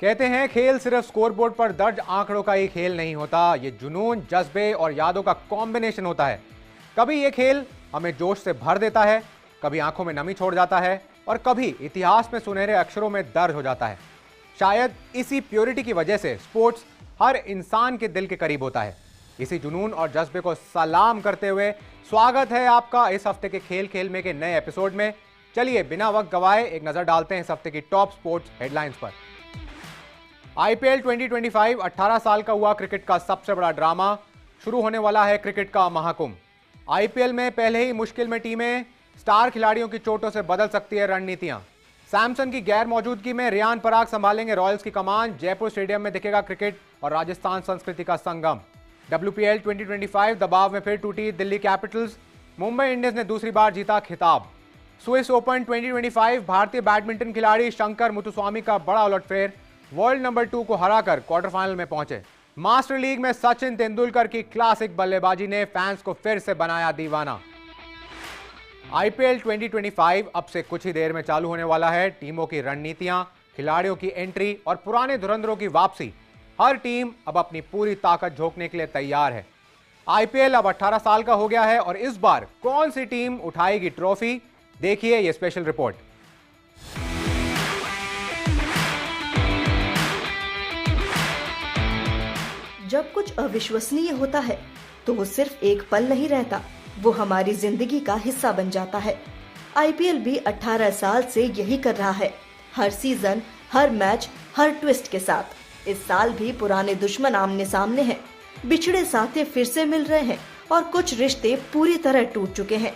कहते हैं खेल सिर्फ स्कोरबोर्ड पर दर्ज आंकड़ों का ही खेल नहीं होता, ये जुनून, जज्बे और यादों का कॉम्बिनेशन होता है। कभी ये खेल हमें जोश से भर देता है, कभी आंखों में नमी छोड़ जाता है और कभी इतिहास में सुनहरे अक्षरों में दर्ज हो जाता है। शायद इसी प्योरिटी की वजह से स्पोर्ट्स हर इंसान के दिल के करीब होता है। इसी जुनून और जज्बे को सलाम करते हुए स्वागत है आपका इस हफ्ते के खेल खेल में के नए एपिसोड में। चलिए बिना वक्त गवाए एक नजर डालते हैं इस हफ्ते की टॉप स्पोर्ट्स हेडलाइंस पर। आईपीएल 2025 18 साल का हुआ क्रिकेट का सबसे बड़ा ड्रामा। शुरू होने वाला है क्रिकेट का महाकुंभ। आईपीएल में पहले ही मुश्किल में टीमें, स्टार खिलाड़ियों की चोटों से बदल सकती है रणनीतियां। सैमसन की गैर मौजूदगी में रियान पराग संभालेंगे रॉयल्स की कमान। जयपुर स्टेडियम में दिखेगा क्रिकेट और राजस्थान संस्कृति का संगम। WPL 2025 दबाव में फिर टूटी दिल्ली कैपिटल्स। मुंबई इंडियंस ने दूसरी बार जीता खिताब। स्विस ओपन 2025 भारतीय बैडमिंटन खिलाड़ी शंकर मुथुस्वामी का बड़ा उलटफेर, वर्ल्ड नंबर 2 को हराकर क्वार्टर फाइनल में पहुंचे। मास्टर लीग में सचिन तेंदुलकर की क्लासिक बल्लेबाजी ने फैंस को फिर से बनाया दीवाना। आईपीएल 2025 अब से कुछ ही देर में चालू होने वाला है। टीमों की रणनीतियां, खिलाड़ियों की एंट्री और पुराने धुरंधरों की वापसी, हर टीम अब अपनी पूरी ताकत झोंकने के लिए तैयार है। आईपीएल अब 18 साल का हो गया है और इस बार कौन सी टीम उठाएगी ट्रॉफी, देखिए यह स्पेशल रिपोर्ट। जब कुछ अविश्वसनीय होता है तो वो सिर्फ एक पल नहीं रहता, वो हमारी जिंदगी का हिस्सा बन जाता है। आईपीएल भी 18 साल से यही कर रहा है, हर सीजन, हर मैच, हर ट्विस्ट के साथ। इस साल भी पुराने दुश्मन आमने सामने हैं, बिछड़े साथी फिर से मिल रहे हैं और कुछ रिश्ते पूरी तरह टूट चुके हैं।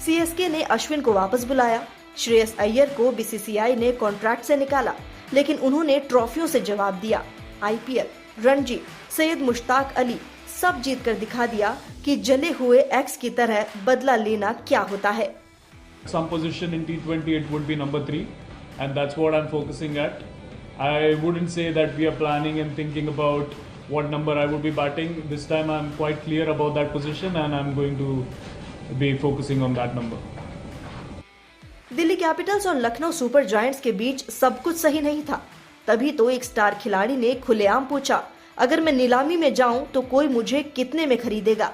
सीएसके ने अश्विन को वापस बुलाया, श्रेयस अय्यर को बीसीसीआई ने कॉन्ट्रैक्ट से निकाला, लेकिन उन्होंने ट्रॉफियों से जवाब दिया। आईपीएल, रणजी, सैयद मुश्ताक अली सब जीत कर दिखा दिया कि जले हुए एक्स की तरह बदला लेना क्या होता है। Some position in T20 it would be number 3 and that's what I'm focusing at. I wouldn't say that we are planning and thinking about what number I would be batting. This time I'm quite clear about that position and I'm going to be focusing on that number. Delhi Capitals और Lucknow super giants के बीच सब कुछ सही नहीं था। तभी तो एक स्टार खिलाड़ी ने खुलेआम पूछा, अगर मैं नीलामी में जाऊं तो कोई मुझे कितने में खरीदेगा।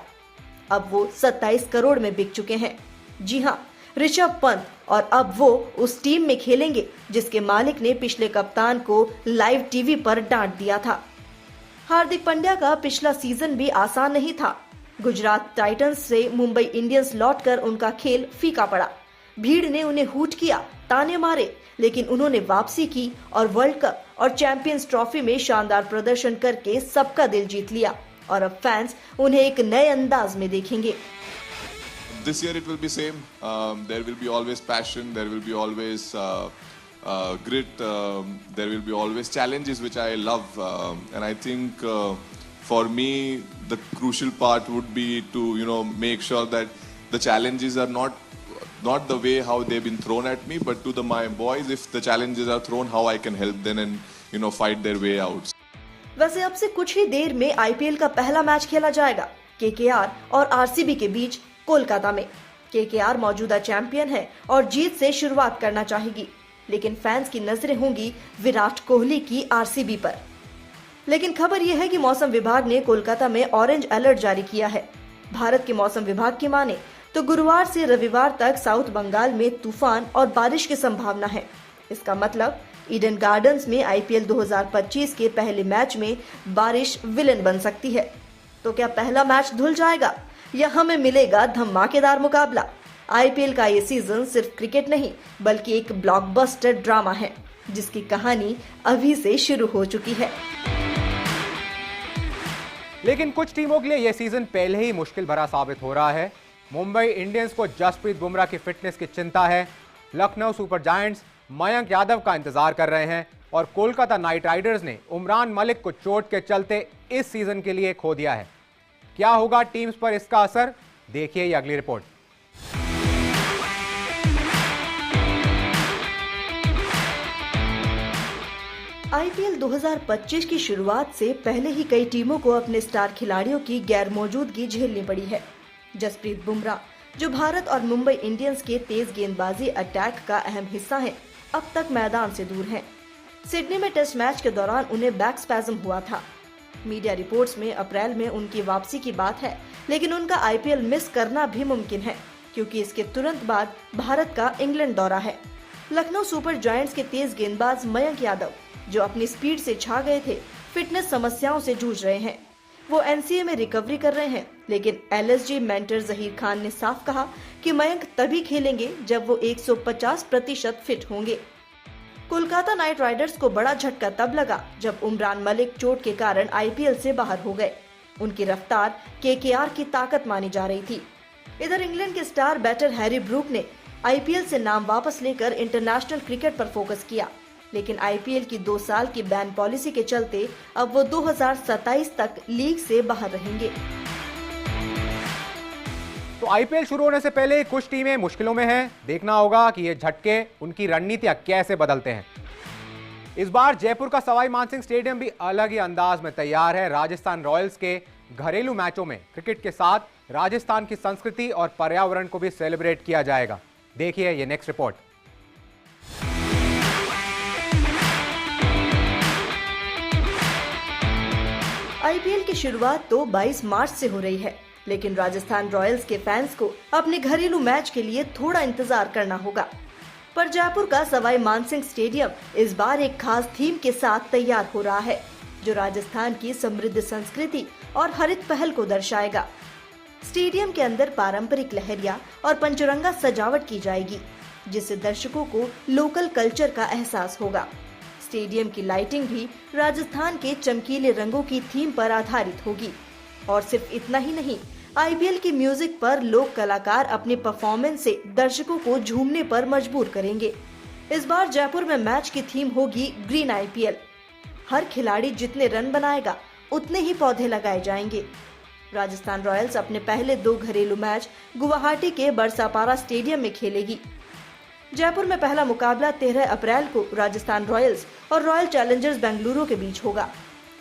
अब वो 27 करोड़ में बिक चुके हैं। जी हाँ, ऋषभ पंत, और अब वो उस टीम में खेलेंगे जिसके मालिक ने पिछले कप्तान को लाइव टीवी पर डांट दिया था। हार्दिक पांड्या का पिछला सीजन भी आसान नहीं था। गुजरात टाइटंस से मुंबई इंडियंस लौटकर उनका खेल फीका पड़ा। भीड़ ने उन्हें हूट किया, ताने मारे, लेकिन उन्होंने वापसी की और वर्ल्ड कप और चैंपियंस ट्रॉफी में शानदार प्रदर्शन करके सबका दिल जीत लिया और अब फैंस उन्हें एक नए अंदाज में देखेंगे। This year it will be same. There will be always passion. There will be always grit. There will be always challenges, which I love. And I think for me the crucial part would be to make sure that the challenges are not the way how they've been thrown at me, but to my boys, if the challenges are thrown, how I can help them and fight their way out. वैसे अब से कुछ ही देर में IPL का पहला match खेला जाएगा KKR और आरसीबी के बीच कोलकाता में। केकेआर मौजूदा चैंपियन है और जीत से शुरुआत करना चाहेगी, लेकिन फैंस की नजरें होंगी विराट कोहली की आरसीबी पर। लेकिन खबर यह है कि मौसम विभाग ने कोलकाता में ऑरेंज अलर्ट जारी किया है। भारत के मौसम विभाग की माने तो गुरुवार से रविवार तक साउथ बंगाल में तूफान और बारिश की संभावना है। इसका मतलब ईडन गार्डन्स में आईपीएल 2025 के पहले मैच में बारिश विलेन बन सकती है। तो क्या पहला मैच धुल जाएगा या हमें मिलेगा धमाकेदार मुकाबला? आईपीएल का ये सीजन सिर्फ क्रिकेट नहीं बल्कि एक ब्लॉकबस्टर ड्रामा है जिसकी कहानी अभी से शुरू हो चुकी है। लेकिन कुछ टीमों के लिए यह सीजन पहले ही मुश्किल भरा साबित हो रहा है। मुंबई इंडियंस को जसप्रीत बुमराह की फिटनेस की चिंता है। लखनऊ सुपर जायंट्स मयंक यादव का इंतजार कर रहे हैं और कोलकाता नाइट राइडर्स ने उमरान मलिक को चोट के चलते इस सीजन के लिए खो दिया है। क्या होगा टीम्स पर इसका असर, देखिए ये अगली रिपोर्ट। आईपीएल 2025 की शुरुआत से पहले ही कई टीमों को अपने स्टार खिलाड़ियों की गैर मौजूदगी झेलनी पड़ी है। जसप्रीत बुमराह, जो भारत और मुंबई इंडियंस के तेज गेंदबाजी अटैक का अहम हिस्सा हैं, अब तक मैदान से दूर हैं। सिडनी में टेस्ट मैच के दौरान उन्हें बैक स्पैज्म हुआ था। मीडिया रिपोर्ट्स में अप्रैल में उनकी वापसी की बात है, लेकिन उनका आईपीएल मिस करना भी मुमकिन है क्योंकि इसके तुरंत बाद भारत का इंग्लैंड दौरा है। लखनऊ सुपर जायंट्स के तेज गेंदबाज मयंक यादव, जो अपनी स्पीड से छा गए थे, फिटनेस समस्याओं से जूझ रहे हैं। वो एनसीए में रिकवरी कर रहे हैं, लेकिन एलएसजी मेंटर जहीर खान ने साफ कहा कि मयंक तभी खेलेंगे जब वो 150% फिट होंगे। कोलकाता नाइट राइडर्स को बड़ा झटका तब लगा जब उमरान मलिक चोट के कारण आईपीएल से बाहर हो गए। उनकी रफ्तार केकेआर की ताकत मानी जा रही थी। इधर इंग्लैंड के स्टार बैटर हैरी ब्रूक ने आईपीएल से नाम वापस लेकर इंटरनेशनल क्रिकेट पर फोकस किया, लेकिन आईपीएल की 2 साल की बैन पॉलिसी के चलते अब वो 2027 तक लीग से बाहर रहेंगे। तो आईपीएल शुरू होने से पहले कुछ टीमें मुश्किलों में हैं। देखना होगा कि ये झटके उनकी रणनीतियां कैसे बदलते हैं। इस बार जयपुर का सवाई मानसिंह स्टेडियम भी अलग ही अंदाज में तैयार है। राजस्थान रॉयल्स के घरेलू मैचों में क्रिकेट के साथ राजस्थान की संस्कृति और पर्यावरण को भी सेलिब्रेट किया जाएगा। देखिए ये नेक्स्ट रिपोर्ट। आईपीएल की शुरुआत तो 22 मार्च से हो रही है, लेकिन राजस्थान रॉयल्स के फैंस को अपने घरेलू मैच के लिए थोड़ा इंतजार करना होगा। पर जयपुर का सवाई मानसिंह स्टेडियम इस बार एक खास थीम के साथ तैयार हो रहा है, जो राजस्थान की समृद्ध संस्कृति और हरित पहल को दर्शाएगा। स्टेडियम के अंदर पारंपरिक लहरिया और पंचरंगा सजावट की जाएगी, जिससे दर्शकों को लोकल कल्चर का एहसास होगा। स्टेडियम की लाइटिंग भी राजस्थान के चमकीले रंगों की थीम पर आधारित होगी। और सिर्फ इतना ही नहीं, आईपीएल की म्यूजिक पर लोक कलाकार अपने परफॉर्मेंस से दर्शकों को झूमने पर मजबूर करेंगे। इस बार जयपुर में मैच की थीम होगी ग्रीन आईपीएल। हर खिलाड़ी जितने रन बनाएगा उतने ही पौधे लगाए जाएंगे। राजस्थान रॉयल्स अपने पहले 2 घरेलू मैच गुवाहाटी के बरसापारा स्टेडियम में खेलेगी। जयपुर में पहला मुकाबला 13 अप्रैल को राजस्थान रॉयल्स और रॉयल चैलेंजर्स बेंगलुरु के बीच होगा।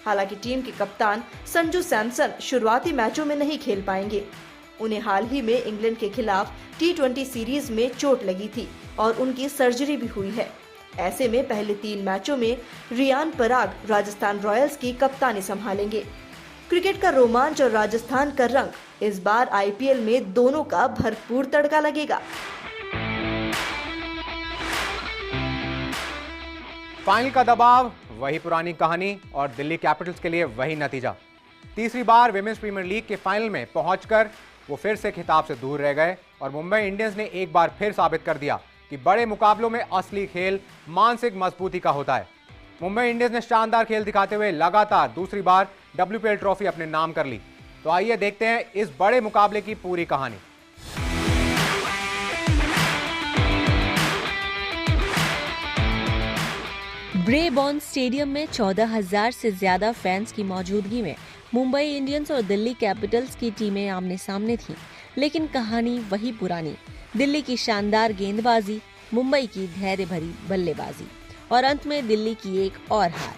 हालांकि टीम के कप्तान संजू सैमसन शुरुआती मैचों में नहीं खेल पाएंगे। उन्हें हाल ही में इंग्लैंड के खिलाफ T20 सीरीज में चोट लगी थी और उनकी सर्जरी भी हुई है। ऐसे में पहले 3 मैचों में रियान पराग राजस्थान रॉयल्स की कप्तानी संभालेंगे। क्रिकेट का रोमांच और राजस्थान का रंग, इस बार आईपीएल में दोनों का भरपूर तड़का लगेगा। फाइनल का दबाव, वही पुरानी कहानी और दिल्ली कैपिटल्स के लिए वही नतीजा। तीसरी बार विमेंस प्रीमियर लीग के फाइनल में पहुंचकर वो फिर से खिताब से दूर रह गए और मुंबई इंडियंस ने एक बार फिर साबित कर दिया कि बड़े मुकाबलों में असली खेल मानसिक मजबूती का होता है। मुंबई इंडियंस ने शानदार खेल दिखाते हुए लगातार दूसरी बार WPL ट्रॉफी अपने नाम कर ली। तो आइए देखते हैं इस बड़े मुकाबले की पूरी कहानी। ब्रेबॉर्न स्टेडियम में 14,000 से ज्यादा फैंस की मौजूदगी में मुंबई इंडियंस और दिल्ली कैपिटल्स की टीमें आमने सामने थीं, लेकिन कहानी वही पुरानी। दिल्ली की शानदार गेंदबाजी, मुंबई की धैर्य भरी बल्लेबाजी और अंत में दिल्ली की एक और हार।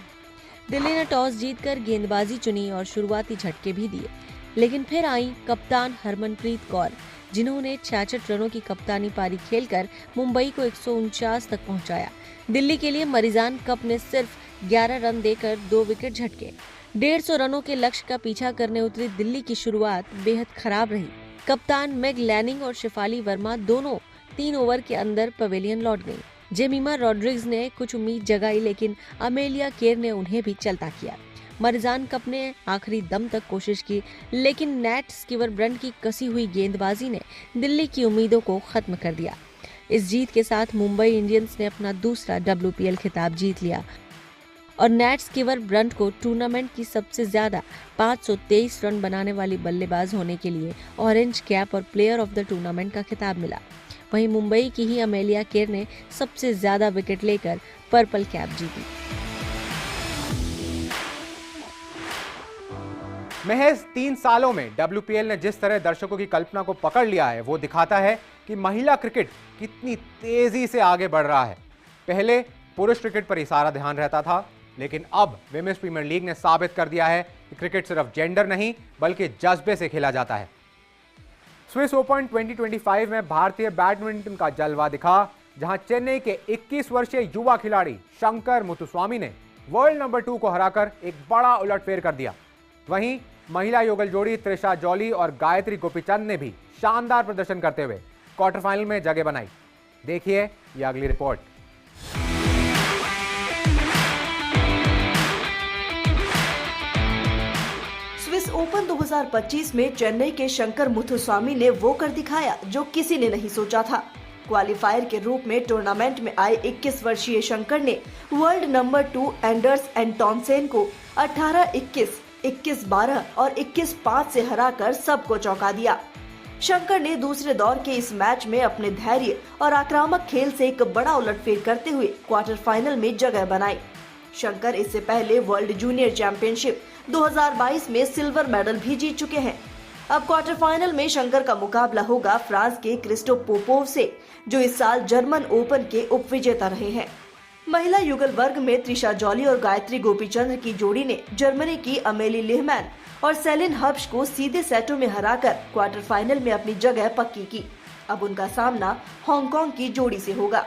दिल्ली ने टॉस जीतकर गेंदबाजी चुनी और शुरुआती झटके भी दिए, लेकिन फिर आई कप्तान हरमनप्रीत कौर, जिन्होंने 66 रनों की कप्तानी पारी खेलकर मुंबई को 149 तक पहुंचाया। दिल्ली के लिए मरिजान कप ने सिर्फ 11 रन देकर 2 विकेट झटके। 150 रनों के लक्ष्य का पीछा करने उतरी दिल्ली की शुरुआत बेहद खराब रही। कप्तान मैग लैनिंग और शेफाली वर्मा दोनों 3 ओवर के अंदर पवेलियन लौट गयी। जेमिमा रॉड्रिग्स ने कुछ उम्मीद जगाई, लेकिन अमेलिया केर ने उन्हें भी चलता किया। मरिजान कप ने आखिरी दम तक कोशिश की, लेकिन नैट स्कीवर ब्रंट की कसी हुई गेंदबाजी ने दिल्ली की उम्मीदों को खत्म कर दिया। इस जीत के साथ मुंबई इंडियंस ने अपना दूसरा WPL खिताब जीत लिया और नैट स्कीवर ब्रंट को टूर्नामेंट की सबसे ज्यादा 523 रन बनाने वाली बल्लेबाज होने के लिए ऑरेंज कैप और प्लेयर ऑफ द टूर्नामेंट का खिताब मिला। वहीं मुंबई की ही अमेलिया केर ने सबसे ज्यादा विकेट लेकर पर्पल कैप जीती। महज 3 सालों में WPL ने जिस तरह दर्शकों की कल्पना को पकड़ लिया है, वो दिखाता है कि महिला क्रिकेट कितनी तेजी से आगे बढ़ रहा है। पहले पुरुष क्रिकेट पर ही सारा ध्यान रहता था, लेकिन अब विमेंस प्रीमियर लीग ने साबित कर दिया है कि क्रिकेट सिर्फ जेंडर नहीं बल्कि जज्बे से खेला जाता है। स्विस ओपन 2025 में भारतीय बैडमिंटन का जलवा दिखा। जहां चेन्नई के 21 वर्षीय युवा खिलाड़ी शंकर मुथुस्वामी ने वर्ल्ड नंबर 2 को हराकर एक बड़ा उलटफेर कर दिया। वहीं महिला युगल जोड़ी त्रिशा जॉली और गायत्री गोपीचंद ने भी शानदार प्रदर्शन करते हुए क्वार्टर फाइनल में जगह बनाई। देखिए ये अगली रिपोर्ट। स्विस ओपन 2025 में चेन्नई के शंकर मुथुस्वामी ने वो कर दिखाया जो किसी ने नहीं सोचा था। क्वालिफायर के रूप में टूर्नामेंट में आए 21 वर्षीय शंकर ने वर्ल्ड नंबर 2 एंडर्स एंटोनसेन को 18-21, 21-12 और 21-5 से हराकर सबको चौंका दिया। शंकर ने दूसरे दौर के इस मैच में अपने धैर्य और आक्रामक खेल से एक बड़ा उलटफेर करते हुए क्वार्टर फाइनल में जगह बनाई। शंकर इससे पहले वर्ल्ड जूनियर चैंपियनशिप 2022 में सिल्वर मेडल भी जीत चुके हैं। अब क्वार्टर फाइनल में शंकर का मुकाबला होगा फ्रांस के क्रिस्टोफ पोपोव से, जो इस साल जर्मन ओपन के उपविजेता रहे हैं। महिला युगल वर्ग में त्रिशा जॉली और गायत्री गोपीचंद की जोड़ी ने जर्मनी की अमेली लेहमैन और सेलिन हब्श को सीधे सेटों में हराकर क्वार्टर फाइनल में अपनी जगह पक्की की। अब उनका सामना हांगकांग की जोड़ी से होगा।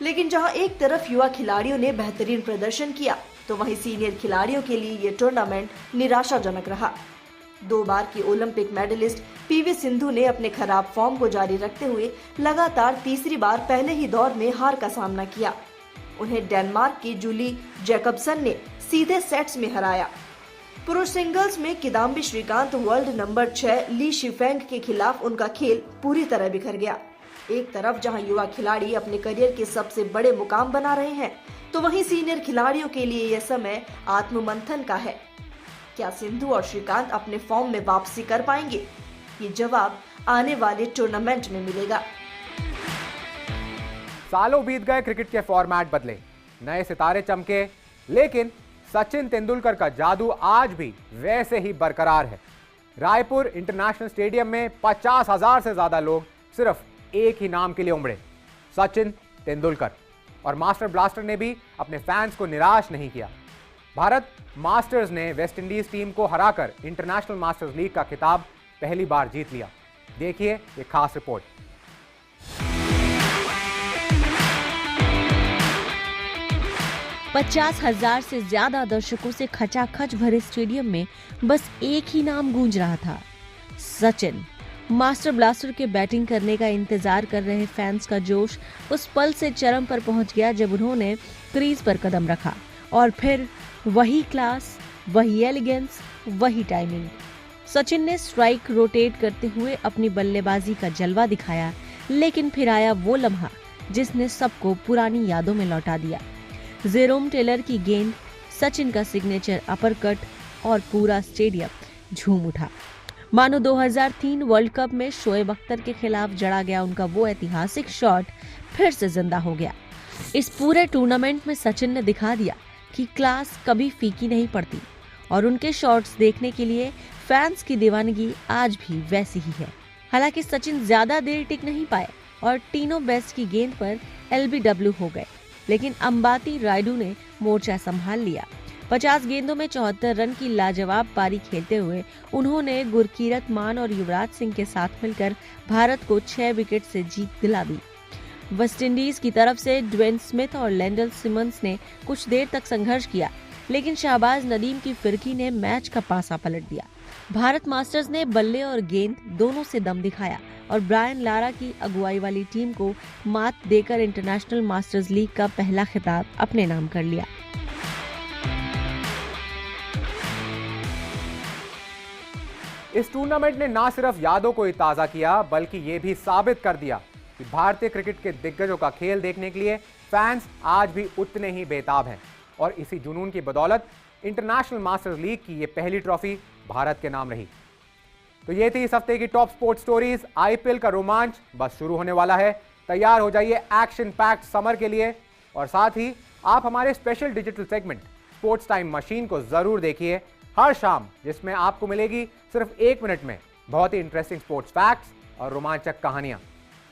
लेकिन जहां एक तरफ युवा खिलाड़ियों ने बेहतरीन प्रदर्शन किया, तो वहीं सीनियर खिलाड़ियों के लिए ये टूर्नामेंट निराशाजनक रहा। 2 बार की ओलंपिक मेडलिस्ट पीवी सिंधु ने अपने खराब फॉर्म को जारी रखते हुए लगातार तीसरी बार पहले ही दौर में हार का सामना किया। उन्हें डेनमार्क की जूली जैकबसन ने सीधे सेट्स में हराया। पुरुष सिंगल्स में किदाम्बी श्रीकांत वर्ल्ड नंबर 6 ली शिफेंग के खिलाफ उनका खेल पूरी तरह बिखर गया। एक तरफ जहां युवा खिलाड़ी अपने करियर के सबसे बड़े मुकाम बना रहे हैं, तो वहीं सीनियर खिलाड़ियों के लिए यह समय आत्ममंथन का है। क्या सिंधु और श्रीकांत अपने फॉर्म में वापसी कर पाएंगे? ये जवाब आने वाले टूर्नामेंट में मिलेगा। सालों बीत गए, क्रिकेट के फॉर्मेट बदले, नए सितारे चमके, लेकिन सचिन तेंदुलकर का जादू आज भी वैसे ही बरकरार है। रायपुर इंटरनेशनल स्टेडियम में 50,000 से ज्यादा लोग सिर्फ एक ही नाम के लिए उमड़े, सचिन तेंदुलकर। और मास्टर ब्लास्टर ने भी अपने फैंस को निराश नहीं किया। भारत मास्टर्स ने वेस्ट इंडीज टीम को हराकर इंटरनेशनल मास्टर्स लीग का खिताब पहली बार जीत लिया। देखिए ये खास रिपोर्ट। पचास 50,000 से ज्यादा दर्शकों से खचाखच भरे स्टेडियम में बस एक ही नाम गूंज रहा था, सचिन। मास्टर ब्लास्टर के बैटिंग करने का इंतजार कर रहे फैंस का जोश उस पल से चरम पर पहुंच गया जब उन्होंने क्रीज पर कदम रखा, और फिर वही क्लास, वही एलिगेंस, वही टाइमिंग। सचिन ने स्ट्राइक रोटेट करते हुए अपनी बल्लेबाजी का जलवा दिखाया, लेकिन फिर आया वो लम्हा जिसने सबको पुरानी यादों में लौटा दिया। जेरोम टेलर की गेंद, सचिन का सिग्नेचर अपरकट, और पूरा स्टेडियम झूम उठा। मानो 2003 वर्ल्ड कप में शोएब अख्तर के खिलाफ जड़ा गया उनका वो ऐतिहासिक शॉट फिर से जिंदा हो गया। इस पूरे टूर्नामेंट में सचिन ने दिखा दिया कि क्लास कभी फीकी नहीं पड़ती, और उनके शॉट्स देखने के लिए फैंस की दीवानगी आज भी वैसी ही है। हालांकि सचिन ज्यादा देर टिक नहीं पाए और टीनो बेस्ट की गेंद पर LBW हो गए, लेकिन अंबाती रायडू ने मोर्चा संभाल लिया। 50 गेंदों में 74 रन की लाजवाब पारी खेलते हुए उन्होंने गुरकीरत मान और युवराज सिंह के साथ मिलकर भारत को 6 विकेट से जीत दिला दी। वेस्टइंडीज की तरफ से ड्वेन स्मिथ और लैंडल सिमंस ने कुछ देर तक संघर्ष किया, लेकिन शाहबाज नदीम की फिरकी ने मैच का पासा पलट दिया। भारत मास्टर्स ने बल्ले और गेंद दोनों से दम दिखाया और ब्रायन लारा की अगुवाई वाली टीम को मात देकर इंटरनेशनल मास्टर्स लीग का पहला खिताब अपने नाम कर लिया। इस टूर्नामेंट ने ना सिर्फ यादों को ही ताजा किया, बल्कि ये भी साबित कर दिया कि भारतीय क्रिकेट के दिग्गजों का खेल देखने के लिए फैंस आज भी उतने ही बेताब हैं। और इसी जुनून की बदौलत इंटरनेशनल मास्टर्स लीग की ये पहली ट्रॉफी भारत के नाम रही। तो ये थी इस हफ्ते की टॉप स्पोर्ट्स स्टोरीज। IPL का रोमांच बस शुरू होने वाला है। तैयार हो जाइए एक्शन पैक्ड समर के लिए, और साथ ही आप हमारे special digital segment sports time machine को जरूर देखिए हर शाम, जिसमें आपको मिलेगी सिर्फ 1 मिनट में बहुत ही इंटरेस्टिंग स्पोर्ट्स फैक्ट्स और रोमांचक कहानियां।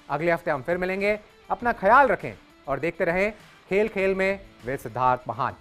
अगले हफ्ते हम फिर मिलेंगे। अपना ख्याल रखें और देखते रहें खेल खेल में विद सिद्धार्थ महान।